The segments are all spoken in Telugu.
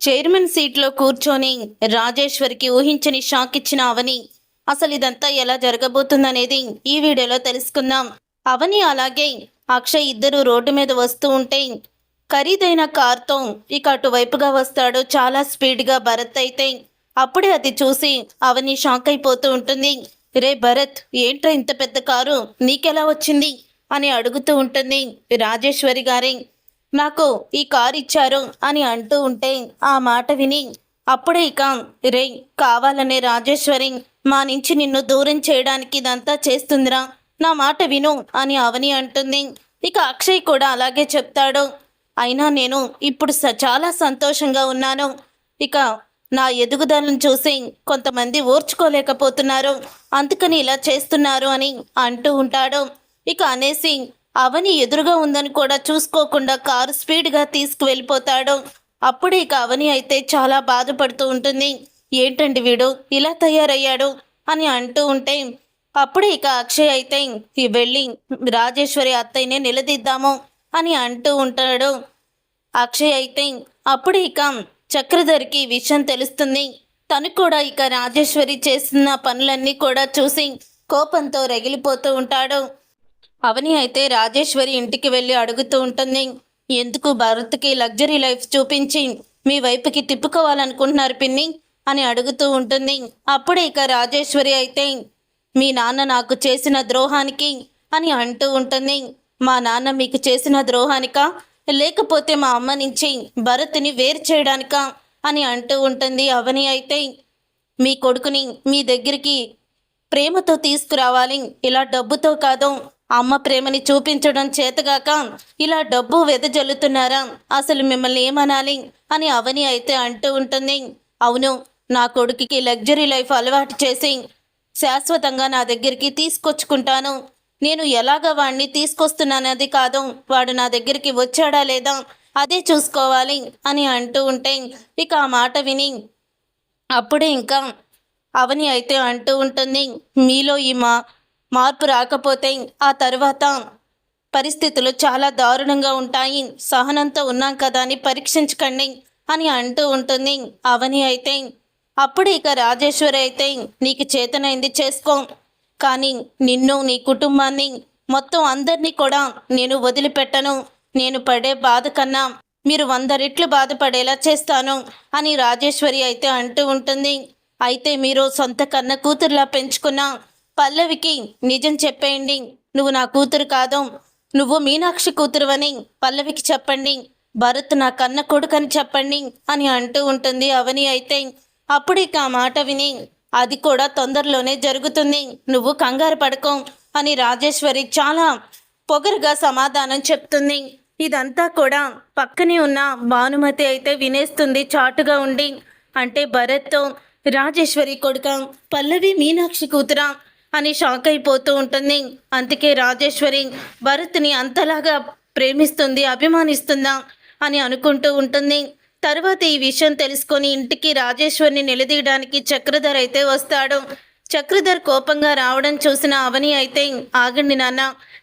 చైర్మన్ సీట్లో కూర్చొని రాజేశ్వరికి ఊహించని షాక్ ఇచ్చిన అవని అసలు ఇదంతా ఎలా జరగబోతుందనేది ఈ వీడియోలో తెలుసుకుందాం. అవని అలాగే అక్షయ్ ఇద్దరు రోడ్డు మీద వస్తూ ఉంటే ఖరీదైన కార్తో ఇక అటువైపుగా వస్తాడు చాలా స్పీడ్గా భరత్. అయితే అప్పుడే అది చూసి అవని షాక్ అయిపోతూ ఉంటుంది. రే భరత్, ఏంట్రా ఇంత పెద్ద కారు నీకెలా వచ్చింది అని అడుగుతూ ఉంటుంది. రాజేశ్వరి గారే నాకు ఈ కారు ఇచ్చారు అని అంటూ ఉంటే ఆ మాట విని అప్పుడే ఇక రే, కావాలనే రాజేశ్వరి మా నుంచి నిన్ను దూరం చేయడానికి ఇదంతా చేస్తుందిరా, నా మాట విను అని అవని అంటుంది. ఇక అక్షయ్ కూడా అలాగే చెప్తాడు. అయినా నేను ఇప్పుడు చాలా సంతోషంగా ఉన్నాను. ఇక నా ఎదుగుదలను చూసి కొంతమంది ఓర్చుకోలేకపోతున్నారు, అందుకని ఇలా చేస్తున్నారు అని అంటూ ఉంటాడు. ఇక అనేసి అవని ఎదురుగా ఉందని కూడా చూసుకోకుండా కారు స్పీడ్గా తీసుకువెళ్ళిపోతాడు. అప్పుడే ఇక అవని అయితే చాలా బాధపడుతూ ఉంటుంది. ఏంటండి వీడు ఇలా తయారయ్యాడు అని అంటూ ఉంటే అప్పుడే ఇక అక్షయ్ అయితే వెళ్ళి రాజేశ్వరి అత్తయ్యనే నిలదీద్దాము అని అంటూ ఉంటాడు. అక్షయ్ అయితే అప్పుడే ఇక చక్రధర్కి విషయం తెలుస్తుంది. తను కూడా ఇక రాజేశ్వరి చేస్తున్న పనులన్నీ కూడా చూసి కోపంతో రగిలిపోతూ ఉంటాడు. అవని అయితే రాజేశ్వరి ఇంటికి వెళ్ళి అడుగుతూ ఉంటుంది. ఎందుకు భరత్కి లగ్జరీ లైఫ్ చూపించి మీ వైపుకి తిప్పుకోవాలనుకుంటున్నారు పిన్ని అని అడుగుతూ ఉంటుంది. అప్పుడే ఇక రాజేశ్వరి అయితే మీ నాన్న నాకు చేసిన ద్రోహానికి అని అంటూ ఉంటుంది. మా నాన్న మీకు చేసిన ద్రోహానికా, లేకపోతే మా అమ్మ నుంచి భరత్ని వేరు చేయడానికా అని అంటూ ఉంటుంది. అవని అయితే మీ కొడుకుని మీ దగ్గరికి ప్రేమతో తీసుకురావాలి, ఇలా డబ్బుతో కాదు. అమ్మ ప్రేమని చూపించడం చేతగాక ఇలా డబ్బు వెదజల్లుతున్నారా, అసలు మిమ్మల్ని ఏమనాలి అని అవని అయితే అంటూ ఉంటుంది. అవును, నా కొడుకుకి లగ్జరీ లైఫ్ అలవాటు చేసి శాశ్వతంగా నా దగ్గరికి తీసుకొచ్చుకుంటాను. నేను ఎలాగ వాడిని తీసుకొస్తున్నానది కాదు, వాడు నా దగ్గరికి వచ్చాడా లేదా అదే చూసుకోవాలి అని అంటూ ఉంటే ఇక ఆ మాట విని అప్పుడే ఇంకా అవని అయితే అంటూ ఉంటుంది. మీలో ఈ మార్పు రాకపోతే ఆ తర్వాత పరిస్థితులు చాలా దారుణంగా ఉంటాయి, సహనంతో ఉన్నాం కదా అని పరీక్షించకండి అని అంటూ ఉంటుంది. అవని అయితే అప్పుడు ఇక రాజేశ్వరి అయితే నీకు చేతనైంది చేసుకో, కానీ నిన్ను నీ కుటుంబాన్ని మొత్తం అందరినీ కూడా నేను వదిలిపెట్టను. నేను పడే బాధ కన్నా మీరు 100 రెట్లు బాధపడేలా చేస్తాను అని రాజేశ్వరి అయితే అంటూ ఉంటుంది. అయితే మీరు సొంత కన్న కూతురులా పెంచుకున్న పల్లవికి నిజం చెప్పేయండి. నువ్వు నా కూతురు కాదు, నువ్వు మీనాక్షి కూతురువని పల్లవికి చెప్పండి. భరత్ నా కన్న కొడుకని చెప్పండి అని అంటూ ఉంటుంది అవని అయితే. అప్పుడు ఇక ఆ మాట విని అది కూడా తొందరలోనే జరుగుతుంది, నువ్వు కంగారు పడకో అని రాజేశ్వరి చాలా పొగరుగా సమాధానం చెప్తుంది. ఇదంతా కూడా పక్కనే ఉన్న భానుమతి అయితే వినేస్తుంది చాటుగా ఉండి. అంటే భరత్తో రాజేశ్వరి కొడుక పల్లవి మీనాక్షి కూతురా అని షాక్ అయిపోతూ ఉంటుంది. అందుకే రాజేశ్వరి భరత్ని అంతలాగా ప్రేమిస్తుంది, అభిమానిస్తుందా అని అనుకుంటూ ఉంటుంది. తర్వాత ఈ విషయం తెలుసుకొని ఇంటికి రాజేశ్వరిని నిలదీయడానికి చక్రధర్ అయితే వస్తాడు. చక్రధర్ కోపంగా రావడం చూసిన అవని అయితే ఆగండి నాన్న,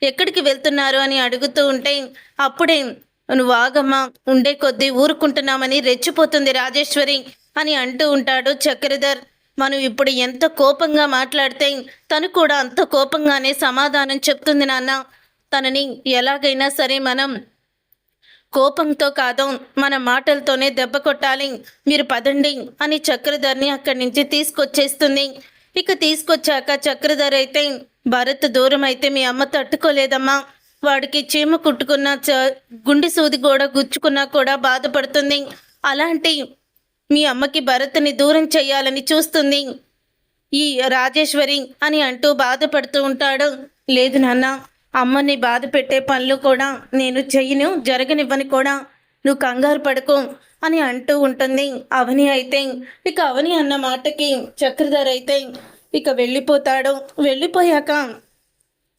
ఎక్కడికి వెళ్తున్నారు అని అడుగుతూ ఉంటే అప్పుడే నువ్వు ఆగమ్మా, ఉండే కొద్దీ ఊరుకుంటున్నామని రెచ్చిపోతుంది రాజేశ్వరి అని అంటూ ఉంటాడు చక్రధర్. మనం ఇప్పుడు ఎంత కోపంగా మాట్లాడితే తను కూడా అంత కోపంగానే సమాధానం చెప్తుంది నాన్న. తనని ఎలాగైనా సరే మనం కోపంతో కాదు మన మాటలతోనే దెబ్బ కొట్టాలి, మీరు పదండి అని చక్రధర్ని అక్కడి నుంచి తీసుకొచ్చేస్తుంది. ఇక తీసుకొచ్చాక చక్రధర్ అయితే భరత్ దూరం అయితే మీ అమ్మ తట్టుకోలేదమ్మా, వాడికి చీమ కుట్టుకున్న గుండె సూది కూడా గుచ్చుకున్నా కూడా బాధపడుతుంది, అలాంటి మీ అమ్మకి భరత్ని దూరం చెయ్యాలని చూస్తుంది ఈ రాజేశ్వరి అని అంటూ బాధపడుతూ ఉంటాడు. లేదు నాన్న, అమ్మని బాధ పెట్టే పనులు కూడా నేను చెయ్యను, జరగనివ్వని కూడా, నువ్వు కంగారు పడుకో అని అంటూ ఉంటుంది అవని అయితే. ఇక అవని అన్న మాటకి చక్రధర్ అయితే ఇక వెళ్ళిపోతాడు. వెళ్ళిపోయాక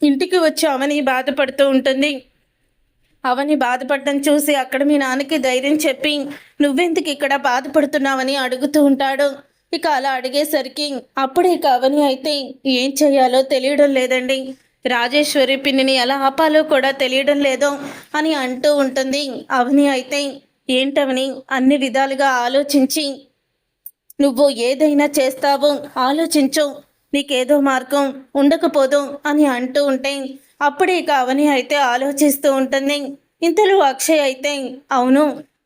ఇంటికి వచ్చి అవని బాధపడుతూ ఉంటుంది. అవని బాధపడడం చూసి అక్కడ మీ నాన్నకి ధైర్యం చెప్పి నువ్వెందుకు ఇక్కడ బాధపడుతున్నావని అడుగుతూ ఉంటాడు. ఇక అలా అడిగేసరికి అప్పుడే ఇక అవని అయితే ఏం చేయాలో తెలియడం లేదండి, రాజేశ్వరి పిన్నిని ఎలా ఆపాలో కూడా తెలియడం లేదు అని అంటూ ఉంటుంది అవని అయితే. ఏంటవని అన్ని విధాలుగా ఆలోచించి నువ్వు ఏదైనా చేస్తావో ఆలోచించు, నీకేదో మార్గం ఉండకపోదు అని అంటూ ఉంటే అప్పుడే ఇక అవని అయితే ఆలోచిస్తూ ఉంటుంది. ఇంతలో అక్షయ్ అయితే అవును,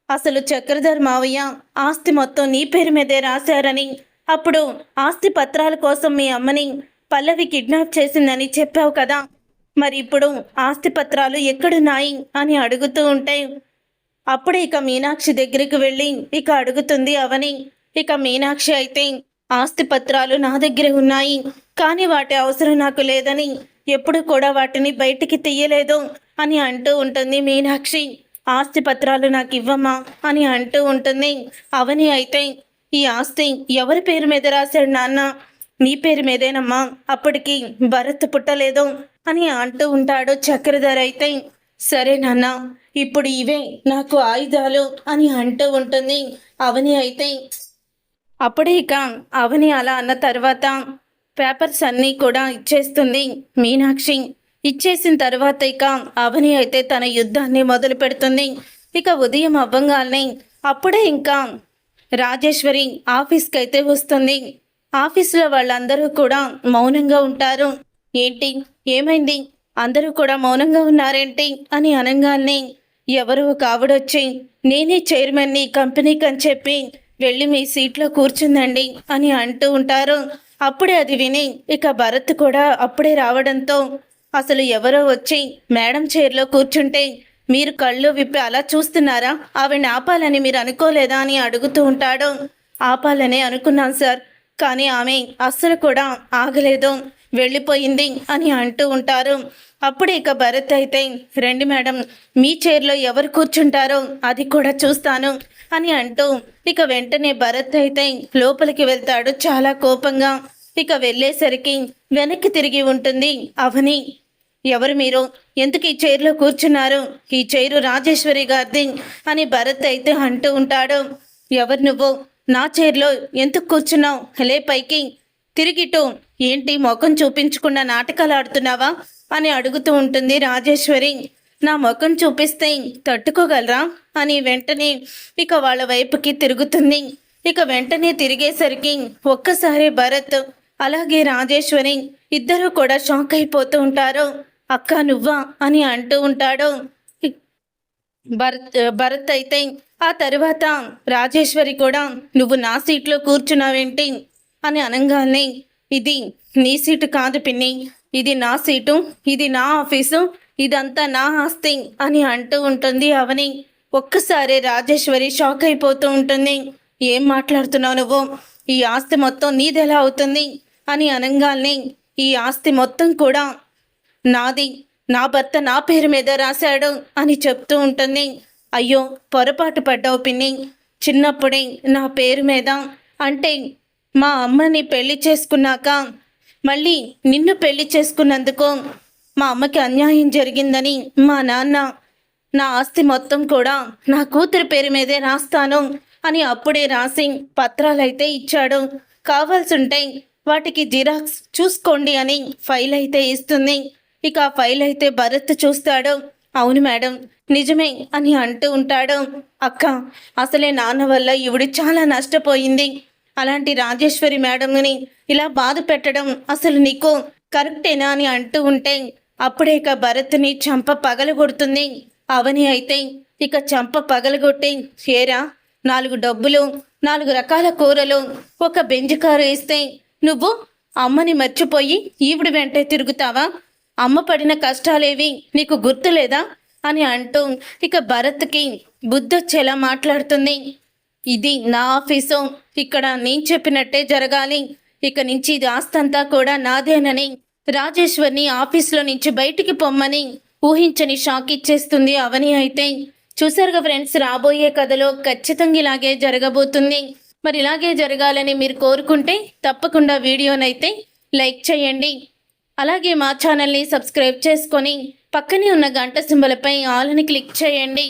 అసలు చక్రధర్ మావయ్య ఆస్తి మొత్తం నీ పేరు మీదే రాశారని, అప్పుడు ఆస్తి పత్రాల కోసం మీ అమ్మని పల్లవి కిడ్నాప్ చేసిందని చెప్పావు కదా, మరి ఇప్పుడు ఆస్తి పత్రాలు ఎక్కడున్నాయి అని అడుగుతూ ఉంటే అప్పుడే ఇక మీనాక్షి దగ్గరికి వెళ్ళి ఇక అడుగుతుంది అవని. ఇక మీనాక్షి అయితే ఆస్తి పత్రాలు నా దగ్గర ఉన్నాయి, కానీ వాటి అవసరం నాకు లేదని ఎప్పుడు కూడా వాటిని బయటికి తీయలేదు అని అంటూ ఉంటుంది మీనాక్షి. ఆస్తి పత్రాలు నాకు ఇవ్వమ్మా అని అంటూ ఉంటుంది అవని. అయితే ఈ ఆస్తి ఎవరి పేరు మీద రాశాడు నాన్న? నీ పేరు మీదేనమ్మా, అప్పటికి భరత్ పుట్టలేదు అని అంటూ ఉంటాడు చక్రధర్. అయితే సరే నాన్న, ఇప్పుడు ఇవే నాకు ఆయుధాలు అని అంటూ ఉంటుంది అవని. అయితే అప్పుడే ఇక అవని అలా అన్న తర్వాత పేపర్స్ అన్నీ కూడా ఇచ్చేస్తుంది మీనాక్షి. ఇచ్చేసిన తర్వాత ఇక అవని అయితే తన యుద్ధాన్ని మొదలు పెడుతుంది. ఇక ఉదయం అవ్వంగానే అప్పుడే ఇంకా రాజేశ్వరి ఆఫీస్కి అయితే వస్తుంది. ఆఫీసులో వాళ్ళందరూ కూడా మౌనంగా ఉంటారు. ఏంటి, ఏమైంది, అందరూ కూడా మౌనంగా ఉన్నారేంటి అని అనగానే ఎవరు కావడొచ్చి నేనే చైర్మన్ని కంపెనీకి అని చెప్పి వెళ్ళి మీ సీట్లో కూర్చుందండి అని అంటూ ఉంటారు. అప్పుడే అది విని ఇక భరత్ కూడా అప్పుడే రావడంతో అసలు ఎవరో వచ్చి మేడం చైర్లో కూర్చుంటే మీరు కళ్ళు విప్పి అలా చూస్తున్నారా, ఆవిడని ఆపాలని మీరు అనుకోలేదా అని అడుగుతూ ఉంటాడు. ఆపాలనే అనుకున్నాను సార్, కానీ ఆమె అస్సలు కూడా ఆగలేదు, వెళ్ళిపోయింది అని అంటూ ఉంటారు. అప్పుడు ఇక భరత్ అయితే రండి మేడం, మీ చైర్లో ఎవరు కూర్చుంటారో అది కూడా చూస్తాను అని అంటూ ఇక వెంటనే భరత్ అయితే లోపలికి వెళ్తాడు చాలా కోపంగా. ఇక వెళ్ళేసరికి వెనక్కి తిరిగి ఉంటుంది అవని. ఎవరు మీరు, ఎందుకు ఈ చైర్లో కూర్చున్నారు, ఈ చైరు రాజేశ్వరి గారిది అని భరత్ అయితే అంటూ ఉంటాడు. ఎవరు నువ్వు, నా చైర్లో ఎందుకు కూర్చున్నావు, లే పైకి తిరిగిటు, ఏంటి ముఖం చూపించకుండా నాటకాలు ఆడుతున్నావా అని అడుగుతూ ఉంటుంది రాజేశ్వరి. నా ముఖం చూపిస్తే తట్టుకోగలరా అని వెంటనే ఇక వాళ్ళ వైపుకి తిరుగుతుంది. ఇక వెంటనే తిరిగేసరికి ఒక్కసారి భరత్ అలాగే రాజేశ్వరి ఇద్దరూ కూడా షాక్ అయిపోతూ ఉంటారు. అక్క నువ్వా అని అంటూ ఉంటాడు భరత్ అయితే. ఆ తరువాత రాజేశ్వరి కూడా నువ్వు నా సీట్లో కూర్చున్నావేంటి అని అనగానే ఇది నీ సీటు కాదు పిన్ని, ఇది నా సీటు, ఇది నా ఆఫీసు, ఇదంతా నా ఆస్తి అని అంటూ ఉంటుంది అవని. ఒక్కసారి రాజేశ్వరి షాక్ అయిపోతూ ఉంటుంది. ఏం మాట్లాడుతున్నావు నువ్వు, ఈ ఆస్తి మొత్తం నీదెలా అవుతుంది అని అనగానే ఈ ఆస్తి మొత్తం కూడా నాది, నా భర్త నా పేరు మీద రాశాడు అని చెప్తూ ఉంటుంది. అయ్యో పొరపాటు పడ్డావు పిన్ని, చిన్నప్పుడే నా పేరు మీద, అంటే మా అమ్మని పెళ్లి చేసుకున్నాక మళ్ళీ నిన్ను పెళ్లి చేసుకున్నందుకు మా అమ్మకి అన్యాయం జరిగిందని మా నాన్న నా ఆస్తి మొత్తం కూడా నా కూతురి పేరు మీదే రాస్తాను అని అప్పుడే రాసి పత్రాలైతే ఇచ్చాడు. కావాల్సుంటే వాటికి జిరాక్స్ చూసుకోండి అని ఫైల్ అయితే ఇస్తుంది. ఇక ఆ ఫైల్ అయితే భరత్ చూస్తాడు. అవును మేడం నిజమే అని అంటూ ఉంటాడు. అక్క, అసలే నాన్న వల్ల ఈవిడ చాలా నష్టపోయింది, అలాంటి రాజేశ్వరి మేడంని ఇలా బాధ పెట్టడం అసలు నీకు కరెక్టేనా అని అంటూ ఉంటే అప్పుడే ఇక భరత్ని చంప పగలగొడుతుంది అవని. అయితే ఇక చంప పగలగొట్టి ఏరా, 4 డబ్బులు, 4 రకాల కూరలు, ఒక బెంజ్ కారు ఇస్తే నువ్వు అమ్మని మర్చిపోయి ఈవిడ వెంటే తిరుగుతావా, అమ్మ పడిన కష్టాలేవి నీకు గుర్తులేదా అని అంటూ ఇక భరత్కి బుద్ధొచ్చేలా మాట్లాడుతుంది. ఇది నా ఆఫీసు, ఇక్కడ నేను చెప్పినట్టే జరగాలి, ఇక నుంచి ఇది ఆస్తంతా కూడా నాదేనని రాజేశ్వర్ని ఆఫీస్లో నుంచి బయటికి పొమ్మని ఊహించని షాక్ ఇచ్చేస్తుంది అవని. అయితే చూసారుగా ఫ్రెండ్స్, రాబోయే కథలో ఖచ్చితంగా ఇలాగే జరగబోతుంది. మరి ఇలాగే జరగాలని మీరు కోరుకుంటే తప్పకుండా వీడియోనైతే లైక్ చేయండి. అలాగే మా ఛానల్ని సబ్స్క్రైబ్ చేసుకొని పక్కనే ఉన్న గంట సింబలపై ఆల్ అని క్లిక్ చేయండి.